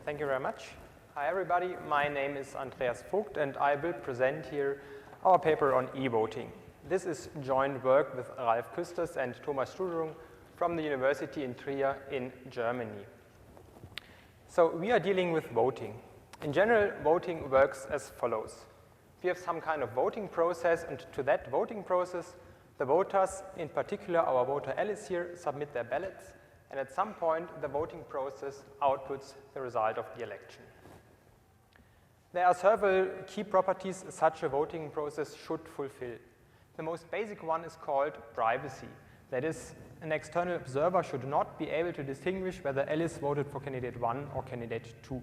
Thank you very much. Hi everybody, my name is Andreas Vogt and I will present here our paper on e-voting. This is joint work with Ralf Küsters and Thomas Studerung from the University in Trier in Germany. So we are dealing with voting. In general, voting works as follows. We have some kind of voting process, and to that voting process, the voters, in particular our voter Alice here, submit their ballots, and at some point the voting process outputs the result of the election. There are several key properties such a voting process should fulfill. The most basic one is called privacy. That is, an external observer should not be able to distinguish whether Alice voted for candidate 1 or candidate 2.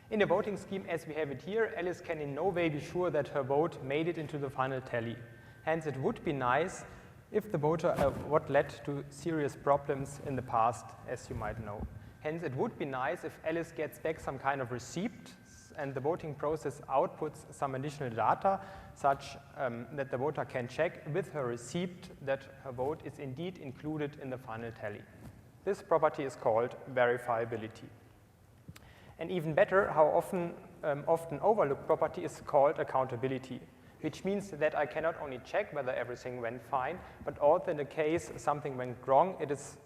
In a voting scheme as we have it here, Alice can in no way be sure that her vote made it into the final tally. Hence, it would be nice if the voter what led to serious problems in the past, as you might know. Hence, it would be nice if Alice gets back some kind of receipt and the voting process outputs some additional data such that the voter can check with her receipt that her vote is indeed included in the final tally. This property is called verifiability. And even better, how often overlooked property is called accountability, which means that I cannot only check whether everything went fine, but also in the case something went wrong, it is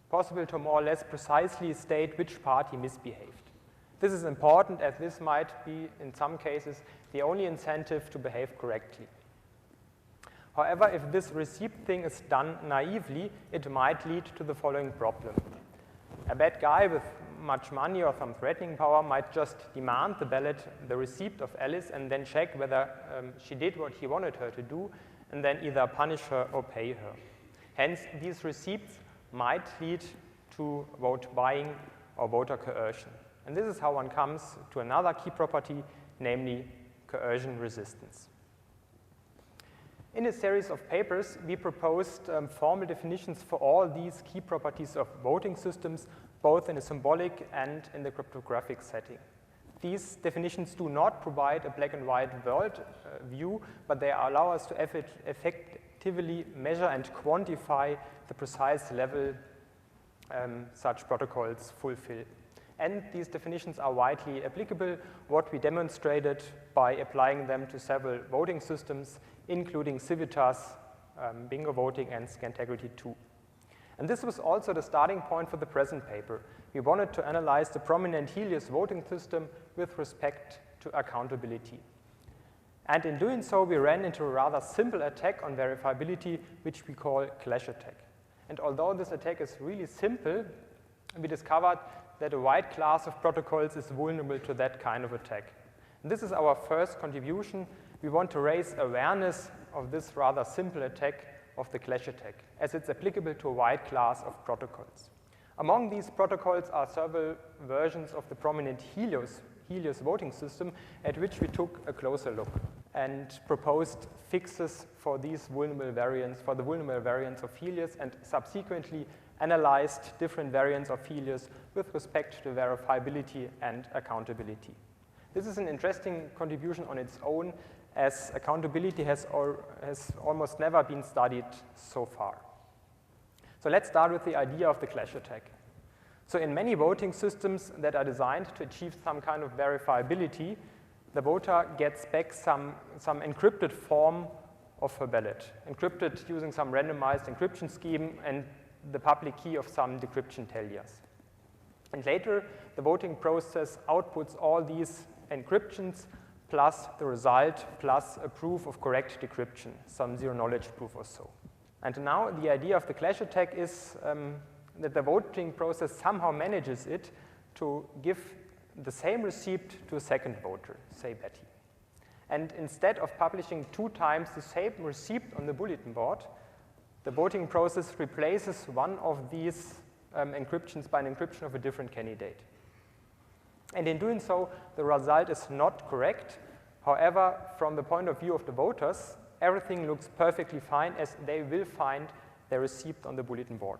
possible to more or less precisely state which party misbehaved. This is important as this might be, in some cases, the only incentive to behave correctly. However, if this receipt thing is done naively, it might lead to the following problem. A bad guy with much money or some threatening power might just demand the ballot, the receipt of Alice, and then check whether she did what he wanted her to do, and then either punish her or pay her. Hence, these receipts might lead to vote buying or voter coercion. And this is how one comes to another key property, namely coercion resistance. In a series of papers, we proposed formal definitions for all these key properties of voting systems, both in a symbolic and in the cryptographic setting. These definitions do not provide a black and white world view, but they allow us to effectively measure and quantify the precise level such protocols fulfill. And these definitions are widely applicable, what we demonstrated by applying them to several voting systems, including Civitas, bingo voting, and Scantegrity 2. And this was also the starting point for the present paper. We wanted to analyze the prominent Helios voting system with respect to accountability. And in doing so, we ran into a rather simple attack on verifiability, which we call clash attack. And although this attack is really simple, we discovered that a wide class of protocols is vulnerable to that kind of attack. And this is our first contribution. We want to raise awareness of this rather simple attack of the clash attack, as it's applicable to a wide class of protocols. Among these protocols are several versions of the prominent Helios voting system, at which we took a closer look and proposed fixes for these vulnerable variants, for the vulnerable variants of Helios, and subsequently analyzed different variants of Helios with respect to verifiability and accountability. This is an interesting contribution on its own, as accountability has almost never been studied so far. So let's start with the idea of the clash attack. So in many voting systems that are designed to achieve some kind of verifiability, the voter gets back some encrypted form of her ballot, encrypted using some randomized encryption scheme and the public key of some decryption talliers. And later, the voting process outputs all these encryptions plus the result, plus a proof of correct decryption, some zero-knowledge proof or so. And now the idea of the clash attack is that the voting process somehow manages it to give the same receipt to a second voter, say Betty. And instead of publishing 2 times the same receipt on the bulletin board, the voting process replaces one of these encryptions by an encryption of a different candidate. And in doing so, the result is not correct. However, from the point of view of the voters, everything looks perfectly fine, as they will find their receipt on the bulletin board.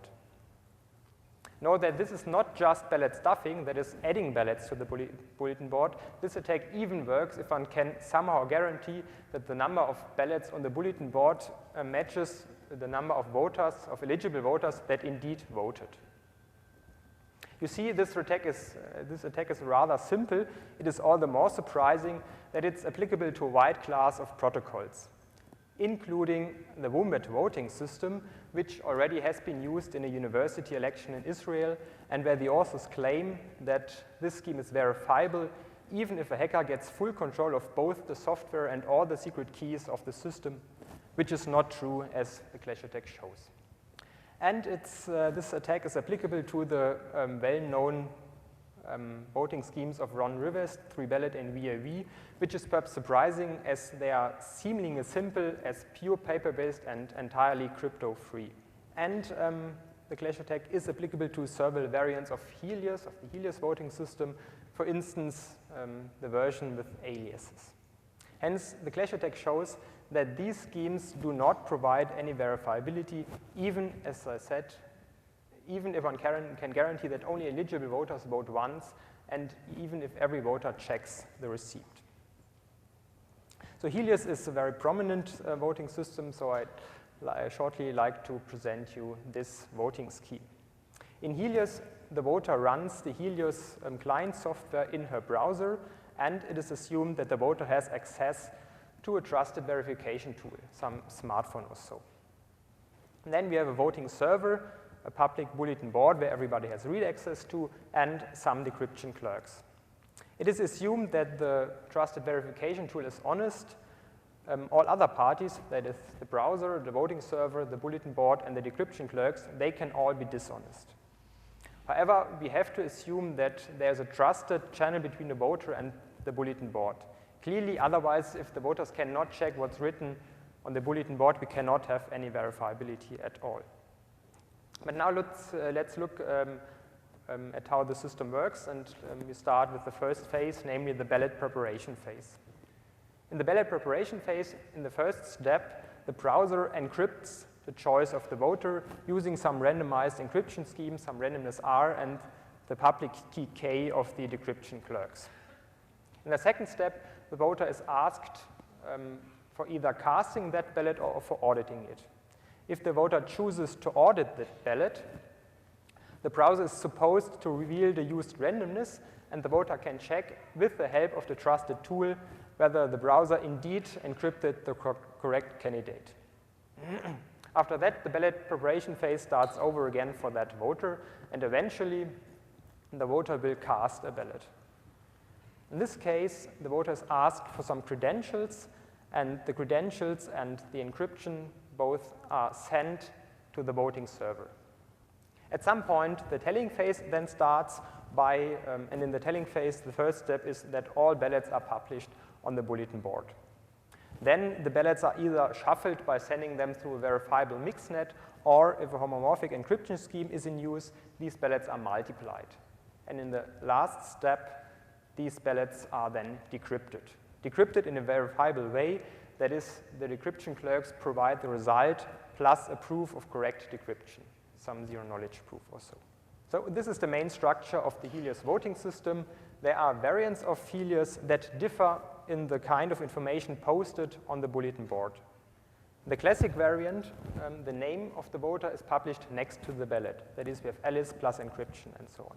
Note that this is not just ballot stuffing, that is adding ballots to the bulletin board. This attack even works if one can somehow guarantee that the number of ballots on the bulletin board matches the number of voters, of eligible voters that indeed voted. You see, this attack is rather simple. It is all the more surprising that it's applicable to a wide class of protocols, including the Wombat Voting system, which already has been used in a university election in Israel, and where the authors claim that this scheme is verifiable even if a hacker gets full control of both the software and all the secret keys of the system, which is not true, as the Clash attack shows. And this attack is applicable to the well-known voting schemes of Ron Rivers, Three Ballot and VAV, which is perhaps surprising as they are seemingly as simple as pure paper-based and entirely crypto-free. And the Clash attack is applicable to several variants of Helios, of the Helios voting system, for instance, the version with aliases. Hence, the Clash attack shows that these schemes do not provide any verifiability, even, as I said, even if one can guarantee that only eligible voters vote once, and even if every voter checks the receipt. So Helios is a very prominent voting system, so I shortly like to present you this voting scheme. In Helios, the voter runs the Helios client software in her browser, and it is assumed that the voter has access to a trusted verification tool, some smartphone or so. And then we have a voting server, a public bulletin board where everybody has read access to, and some decryption clerks. It is assumed that the trusted verification tool is honest. All other parties, that is the browser, the voting server, the bulletin board, and the decryption clerks, they can all be dishonest. However, we have to assume that there's a trusted channel between the voter and the bulletin board. Clearly, otherwise, if the voters cannot check what's written on the bulletin board, we cannot have any verifiability at all. But now let's look at how the system works, and we start with the first phase, namely the ballot preparation phase. In the ballot preparation phase, in the first step, the browser encrypts the choice of the voter using some randomized encryption scheme, some randomness R, and the public key K of the decryption clerks. In the second step, the voter is asked for either casting that ballot or for auditing it. If the voter chooses to audit the ballot, the browser is supposed to reveal the used randomness, and the voter can check with the help of the trusted tool whether the browser indeed encrypted the correct candidate. After that, the ballot preparation phase starts over again for that voter, and eventually the voter will cast a ballot. In this case, the voter is asked for some credentials, and the credentials and the encryption both are sent to the voting server. At some point, the telling phase then starts and in the telling phase, the first step is that all ballots are published on the bulletin board. Then the ballots are either shuffled by sending them through a verifiable mixnet, or if a homomorphic encryption scheme is in use, these ballots are multiplied. And in the last step, these ballots are then decrypted. Decrypted in a verifiable way, that is, the decryption clerks provide the result plus a proof of correct decryption, some zero-knowledge proof or so. So this is the main structure of the Helios voting system. There are variants of Helios that differ in the kind of information posted on the bulletin board. The classic variant, the name of the voter is published next to the ballot. That is, we have Alice plus encryption and so on.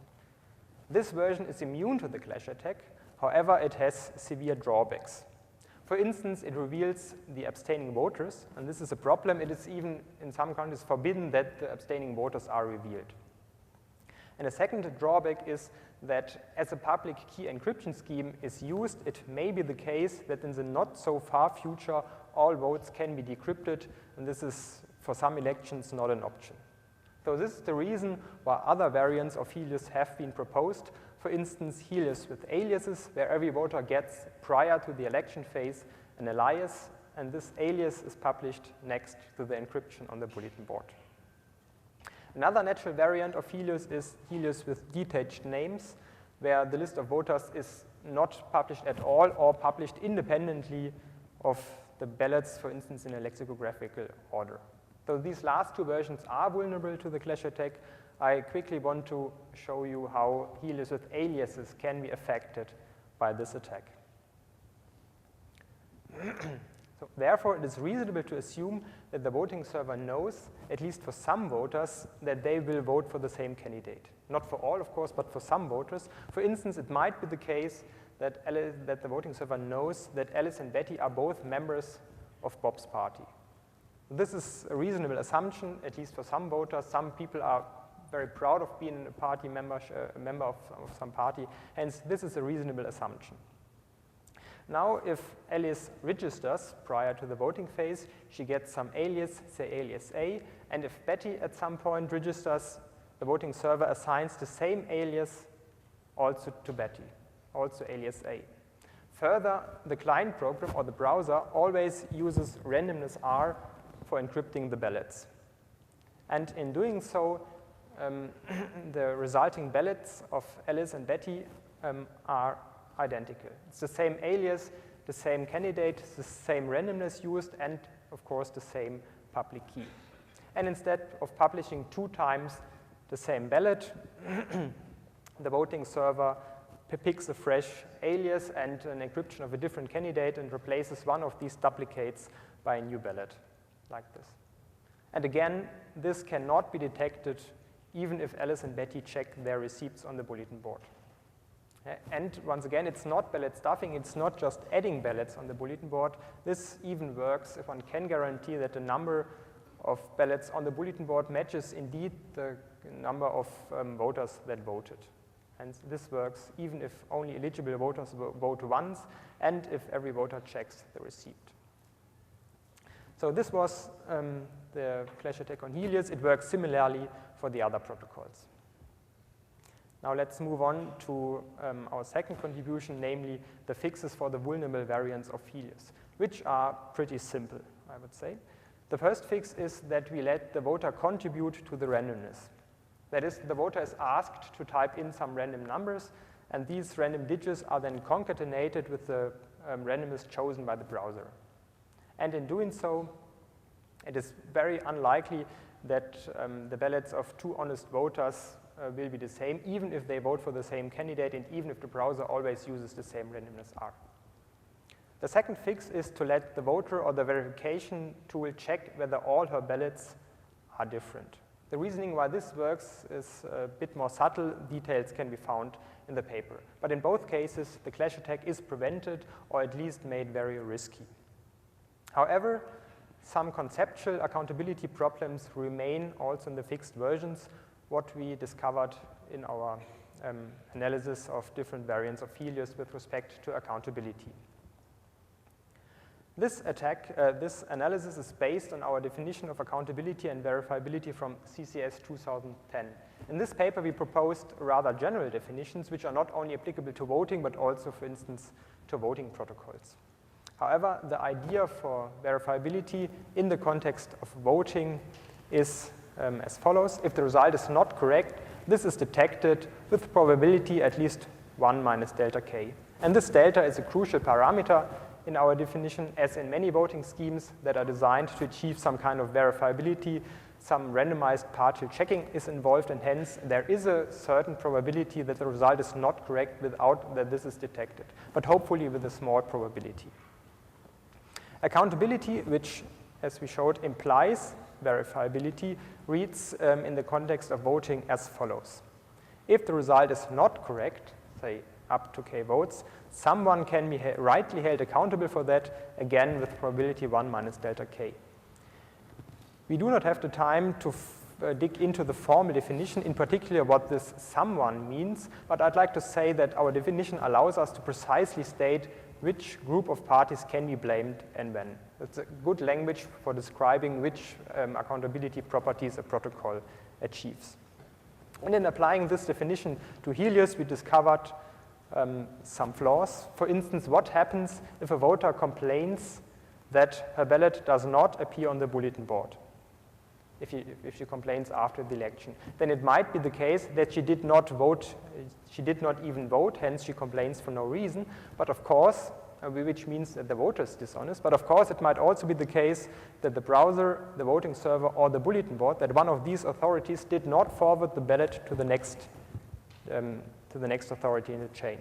This version is immune to the Clash attack. However, it has severe drawbacks. For instance, it reveals the abstaining voters, and this is a problem. It is even, in some countries, forbidden that the abstaining voters are revealed. And a second drawback is that as a public key encryption scheme is used, it may be the case that in the not so far future, all votes can be decrypted, and this is, for some elections, not an option. So this is the reason why other variants of Helios have been proposed. For instance, Helios with aliases, where every voter gets, prior to the election phase, an alias, and this alias is published next to the encryption on the bulletin board. Another natural variant of Helios is Helios with detached names, where the list of voters is not published at all or published independently of the ballots, for instance, in a lexicographical order. So these last two versions are vulnerable to the Clash attack. I quickly want to show you how Helios with aliases can be affected by this attack. So therefore, it is reasonable to assume that the voting server knows, at least for some voters, that they will vote for the same candidate. Not for all, of course, but for some voters. For instance, it might be the case that the voting server knows that Alice and Betty are both members of Bob's party. This is a reasonable assumption, at least for some voters. Some people are very proud of being a party member, of some party. Hence, this is a reasonable assumption. Now, if Alice registers prior to the voting phase, she gets some alias, say alias A, and if Betty at some point registers, the voting server assigns the same alias also to Betty, also alias A. Further, the client program or the browser always uses randomness R for encrypting the ballots. And in doing so, the resulting ballots of Alice and Betty are identical. It's the same alias, the same candidate, the same randomness used, and of course the same public key. And instead of publishing 2 times the same ballot, the voting server picks a fresh alias and an encryption of a different candidate and replaces one of these duplicates by a new ballot, like this. And again, this cannot be detected even if Alice and Betty check their receipts on the bulletin board. And once again, it's not ballot stuffing, it's not just adding ballots on the bulletin board. This even works if one can guarantee that the number of ballots on the bulletin board matches indeed the number of voters that voted. And this works even if only eligible voters vote once and if every voter checks the receipt. So this was the Clash attack on Helios. It works similarly for the other protocols. Now let's move on to our second contribution, namely the fixes for the vulnerable variants of Helios, which are pretty simple, I would say. The first fix is that we let the voter contribute to the randomness. That is, the voter is asked to type in some random numbers, and these random digits are then concatenated with the randomness chosen by the browser. And in doing so, it is very unlikely that the ballots of 2 honest voters will be the same, even if they vote for the same candidate and even if the browser always uses the same randomness R. The second fix is to let the voter or the verification tool check whether all her ballots are different. The reasoning why this works is a bit more subtle. Details can be found in the paper. But in both cases, the clash attack is prevented or at least made very risky. However, some conceptual accountability problems remain also in the fixed versions, what we discovered in our analysis of different variants of Helios with respect to accountability. This analysis is based on our definition of accountability and verifiability from CCS 2010. In this paper, we proposed rather general definitions which are not only applicable to voting, but also, for instance, to voting protocols. However, the idea for verifiability in the context of voting is as follows. If the result is not correct, this is detected with probability at least 1 minus delta k. And this delta is a crucial parameter in our definition, as in many voting schemes that are designed to achieve some kind of verifiability, some randomized partial checking is involved, and hence there is a certain probability that the result is not correct without that this is detected, but hopefully with a small probability. Accountability, which, as we showed, implies verifiability, reads in the context of voting as follows. If the result is not correct, say up to k votes, someone can be rightly held accountable for that, again with probability 1 minus delta k. We do not have the time to dig into the formal definition, in particular what this someone means, but I'd like to say that our definition allows us to precisely state which group of parties can be blamed and when. It's a good language for describing which accountability properties a protocol achieves. And in applying this definition to Helios, we discovered some flaws. For instance, what happens if a voter complains that her ballot does not appear on the bulletin board? If she complains after the election, then it might be the case that she did not vote, she did not even vote, hence she complains for no reason. But of course, which means that the voter is dishonest, but of course it might also be the case that the browser, the voting server, or the bulletin board, that one of these authorities did not forward the ballot to the next authority in the chain.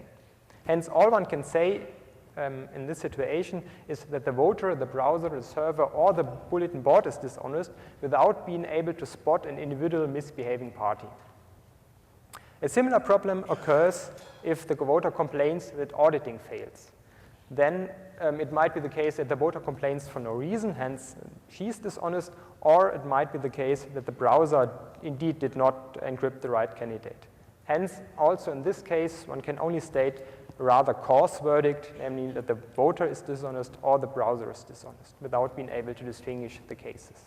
Hence, all one can say in this situation is that the voter, the browser, the server, or the bulletin board is dishonest without being able to spot an individual misbehaving party. A similar problem occurs if the voter complains that auditing fails. Then it might be the case that the voter complains for no reason, hence she's dishonest, or it might be the case that the browser indeed did not encrypt the right candidate. Hence, also in this case, one can only state a rather coarse verdict, namely that the voter is dishonest or the browser is dishonest, without being able to distinguish the cases.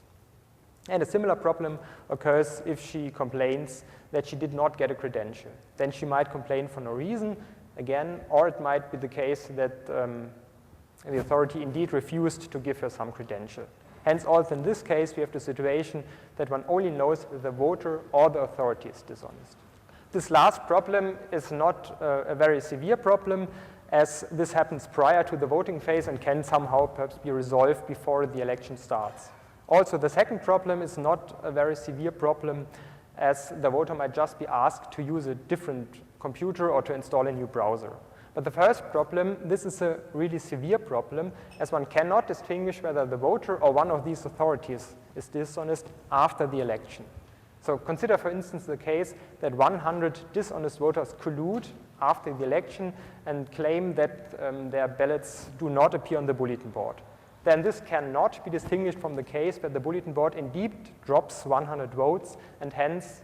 And a similar problem occurs if she complains that she did not get a credential. Then she might complain for no reason, again, or it might be the case that the authority indeed refused to give her some credential. Hence, also in this case, we have the situation that one only knows that the voter or the authority is dishonest. This last problem is not a very severe problem, as this happens prior to the voting phase and can somehow perhaps be resolved before the election starts. Also, the second problem is not a very severe problem, as the voter might just be asked to use a different computer or to install a new browser. But the first problem, this is a really severe problem, as one cannot distinguish whether the voter or one of these authorities is dishonest after the election. So consider, for instance, the case that 100 dishonest voters collude after the election and claim that their ballots do not appear on the bulletin board. Then this cannot be distinguished from the case where the bulletin board indeed drops 100 votes, and hence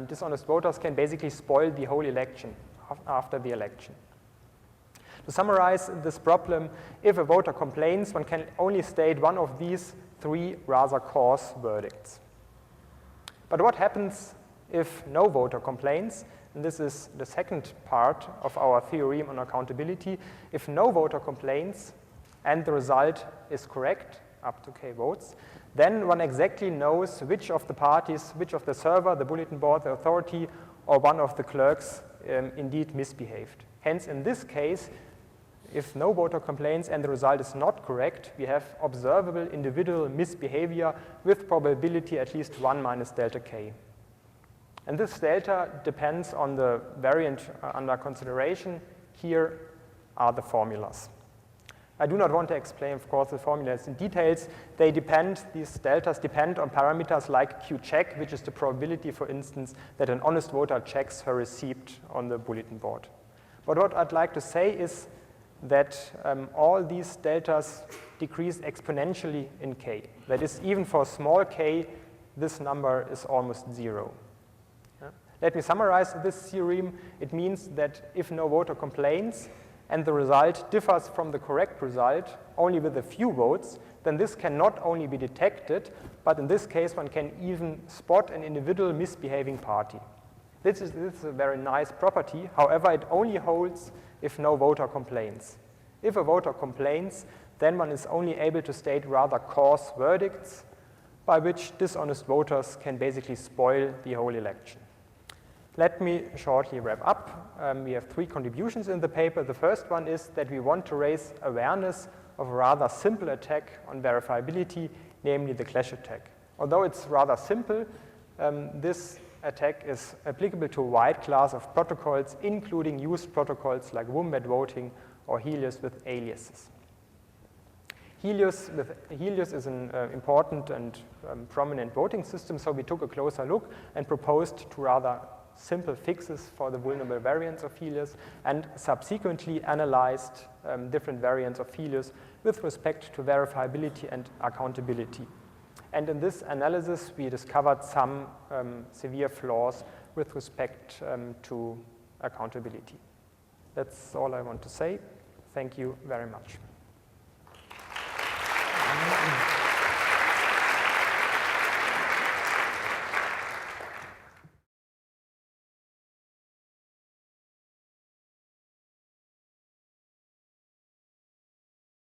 dishonest voters can basically spoil the whole election after the election. To summarize this problem, if a voter complains, one can only state one of these three rather coarse verdicts. But what happens if no voter complains? And this is the second part of our theorem on accountability. If no voter complains and the result is correct, up to k votes, then one exactly knows which of the parties, which of the server, the bulletin board, the authority, or one of the clerks indeed misbehaved. Hence, in this case, if no voter complains and the result is not correct, we have observable individual misbehavior with probability at least 1 minus delta k. And this delta depends on the variant under consideration. Here are the formulas. I do not want to explain, of course, the formulas in details. They depend, these deltas depend on parameters like Q-check, which is the probability, for instance, that an honest voter checks her receipt on the bulletin board. But what I'd like to say is that all these deltas decrease exponentially in k. That is, even for small k, this number is almost 0. Yeah? Let me summarize this theorem. It means that if no voter complains and the result differs from the correct result only with a few votes, then this can not only be detected, but in this case one can even spot an individual misbehaving party. This is a very nice property. However, it only holds if no voter complains. If a voter complains, then one is only able to state rather coarse verdicts by which dishonest voters can basically spoil the whole election. Let me shortly wrap up. We have 3 contributions in the paper. The first one is that we want to raise awareness of a rather simple attack on verifiability, namely the clash attack. Although it's rather simple, this attack is applicable to a wide class of protocols, including used protocols like Wombat Voting or Helios with aliases. Helios is an important and prominent voting system, so we took a closer look and proposed 2 rather simple fixes for the vulnerable variants of Helios, and subsequently analyzed different variants of Helios with respect to verifiability and accountability. And in this analysis, we discovered some severe flaws with respect to accountability. That's all I want to say. Thank you very much.